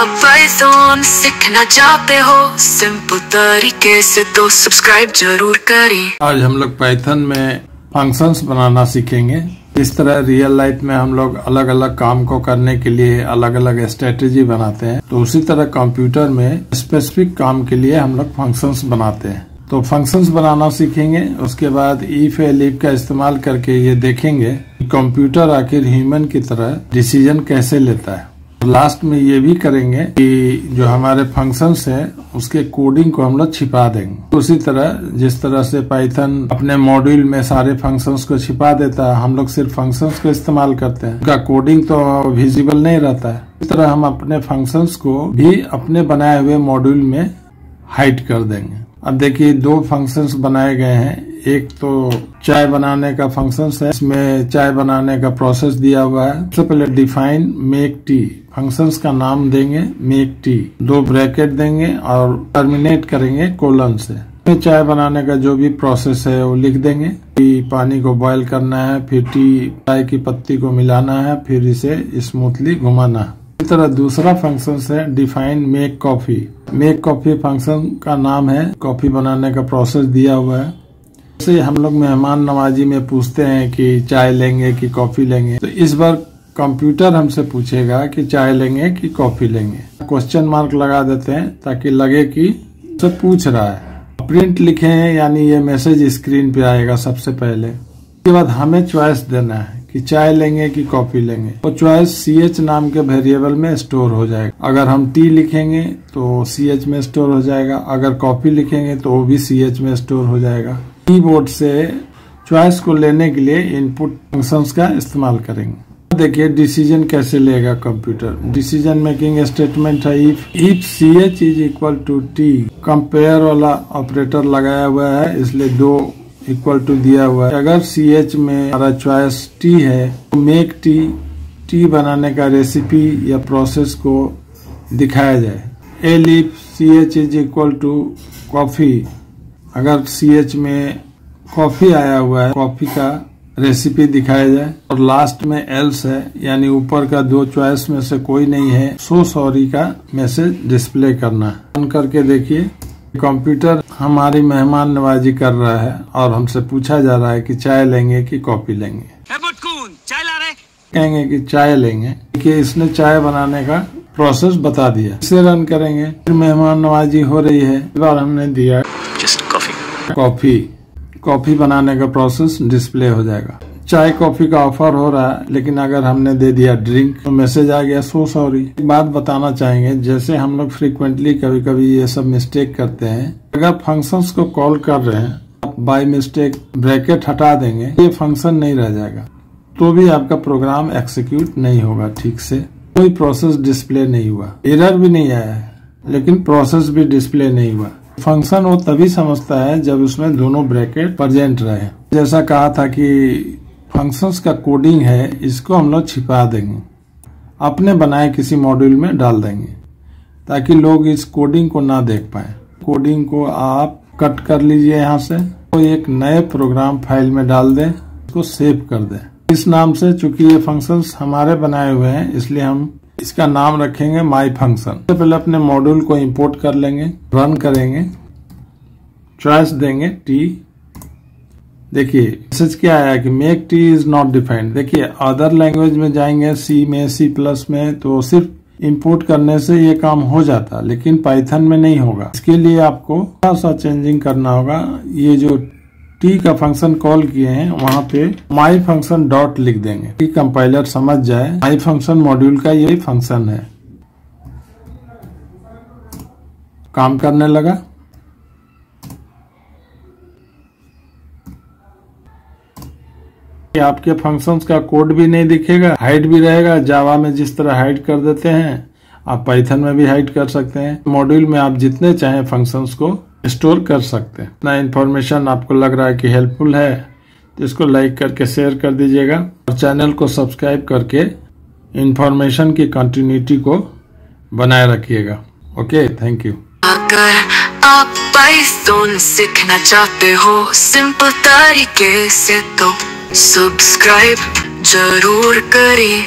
आप पाइथन सीखना चाहते हो सिंपल तरीके से तो सब्सक्राइब जरूर करें। आज हम लोग पाइथन में फंक्शंस बनाना सीखेंगे। इस तरह रियल लाइफ में हम लोग अलग अलग काम को करने के लिए अलग अलग स्ट्रेटेजी बनाते हैं, तो उसी तरह कंप्यूटर में स्पेसिफिक काम के लिए हम लोग फंक्शंस बनाते हैं। तो फंक्शंस बनाना सीखेंगे, उसके बाद इफ एलिफ का इस्तेमाल करके ये देखेंगे कि कंप्यूटर आखिर ह्यूमन की तरह डिसीजन कैसे लेता है। लास्ट में ये भी करेंगे कि जो हमारे फंक्शंस है उसके कोडिंग को हम लोग छिपा देंगे। उसी तरह जिस तरह से पाइथन अपने मॉड्यूल में सारे फंक्शंस को छिपा देता है, हम लोग सिर्फ फंक्शंस को इस्तेमाल करते हैं, उनका कोडिंग तो विजिबल नहीं रहता है। इस तरह हम अपने फंक्शंस को भी अपने बनाए हुए मॉड्यूल में हाइड कर देंगे। अब देखिए दो फंक्शंस बनाए गए हैं। एक तो चाय बनाने का फंक्शन है, इसमें चाय बनाने का प्रोसेस दिया हुआ है। सबसे पहले डिफाइन मेक टी, फंक्शंस का नाम देंगे मेक टी, दो ब्रैकेट देंगे और टर्मिनेट करेंगे कोलन से। चाय बनाने का जो भी प्रोसेस है वो लिख देंगे कि पानी को बॉईल करना है, फिर चाय की पत्ती को मिलाना है, फिर इसे स्मूथली घुमाना है। इस तरह दूसरा फंक्शन है define make coffee. Make coffee function का नाम है, कॉफी बनाने का प्रोसेस दिया हुआ है। जैसे हम लोग मेहमान नवाजी में पूछते हैं कि चाय लेंगे कि कॉफी लेंगे, तो इस बार कंप्यूटर हमसे पूछेगा कि चाय लेंगे कि कॉफी लेंगे। क्वेश्चन मार्क लगा देते हैं ताकि लगे कि उससे पूछ रहा है। प्रिंट लिखे हैं यानी ये मैसेज स्क्रीन पे आएगा सबसे पहले। उसके बाद हमें चॉइस देना है कि चाय लेंगे कि कॉफी लेंगे। तो चॉइस CH नाम के वेरिएबल में स्टोर हो जाएगा। अगर हम टी लिखेंगे तो CH में स्टोर हो जाएगा, अगर कॉफी लिखेंगे तो वो भी CH में स्टोर हो जाएगा। कीबोर्ड से चॉइस को लेने के लिए इनपुट फंक्शंस का इस्तेमाल करेंगे। देखिए डिसीजन कैसे लेगा कंप्यूटर। डिसीजन मेकिंग स्टेटमेंट है if CH is equal to T, compare वाला ऑपरेटर लगाया हुआ है इसलिए 2 इक्वल टू दिया हुआ है। अगर CH में हमारा चॉइस टी है तो मेक टी बनाने का रेसिपी या प्रोसेस को दिखाया जाए। Elif CH is equal to coffee, अगर CH में कॉफी आया हुआ है कॉफी का रेसिपी दिखाया जाए। और लास्ट में एल्स है यानी ऊपर का 2 चॉइस में से कोई नहीं है, सो सॉरी का मैसेज डिस्प्ले करना है। ऑन करके देखिए कंप्यूटर हमारी मेहमान नवाजी कर रहा है और हमसे पूछा जा रहा है कि चाय लेंगे कि कॉफी लेंगे। चाय ला रहे कहेंगे कि चाय लेंगे कि इसने चाय बनाने का प्रोसेस बता दिया। इसे रन करेंगे, फिर मेहमान नवाजी हो रही है। इस बार हमने दिया जस्ट कॉफी बनाने का प्रोसेस डिस्प्ले हो जाएगा। चाय कॉफी का ऑफर हो रहा है, लेकिन अगर हमने दे दिया ड्रिंक तो मैसेज आ गया सो सॉरी। एक बात बताना चाहेंगे, जैसे हम लोग फ्रीक्वेंटली कभी कभी ये सब मिस्टेक करते हैं। अगर फंक्शंस को कॉल कर रहे हैं, आप बाय मिस्टेक ब्रैकेट हटा देंगे, ये फंक्शन नहीं रह जाएगा, तो भी आपका प्रोग्राम एक्सिक्यूट नहीं होगा ठीक से, कोई प्रोसेस डिस्प्ले नहीं हुआ। एरर भी नहीं आया है लेकिन प्रोसेस भी डिस्प्ले नहीं हुआ। फंक्शन वो तभी समझता है जब उसमें दोनों ब्रैकेट प्रेजेंट रहे। जैसा कहा था कि फंक्शंस का कोडिंग है, इसको हम लोग छिपा देंगे, अपने बनाए किसी मॉड्यूल में डाल देंगे ताकि लोग इस कोडिंग को ना देख पाए। कोडिंग को आप कट कर लीजिए यहाँ से, तो एक नए प्रोग्राम फाइल में डाल दें, उसको सेव कर दें इस नाम से। चूंकि ये फंक्शंस हमारे बनाए हुए हैं इसलिए हम इसका नाम रखेंगे माई फंक्शन। सबसे पहले अपने मॉड्यूल को इंपोर्ट कर लेंगे, रन करेंगे, चॉइस देंगे टी। देखिए मैसेज क्या आया कि make tea is not defined. देखिए अदर लैंग्वेज में जाएंगे, C में C+ में, तो सिर्फ इंपोर्ट करने से ये काम हो जाता, लेकिन पाइथन में नहीं होगा। इसके लिए आपको थोड़ा सा चेंजिंग करना होगा। ये जो टी का फंक्शन कॉल किए हैं वहां पे माई फंक्शन डॉट लिख देंगे कि कंपाइलर समझ जाए माई फंक्शन मॉड्यूल का ये फंक्शन है। काम करने लगा। आपके फंक्शंस का कोड भी नहीं दिखेगा, हाइड भी रहेगा। जावा में जिस तरह हाइड कर देते हैं आप पाइथन में भी हाइड कर सकते हैं। मॉड्यूल में आप जितने चाहें फंक्शंस को स्टोर कर सकते हैं। इतना इन्फॉर्मेशन आपको लग रहा है कि हेल्पफुल है तो इसको लाइक करके शेयर कर दीजिएगा और चैनल को सब्सक्राइब करके इन्फॉर्मेशन की कंटिन्यूटी को बनाए रखिएगा। Okay, thank you. अगर आप पाइथन सीखना चाहते हो सिंपल तरीके से तो सब्सक्राइब जरूर करें।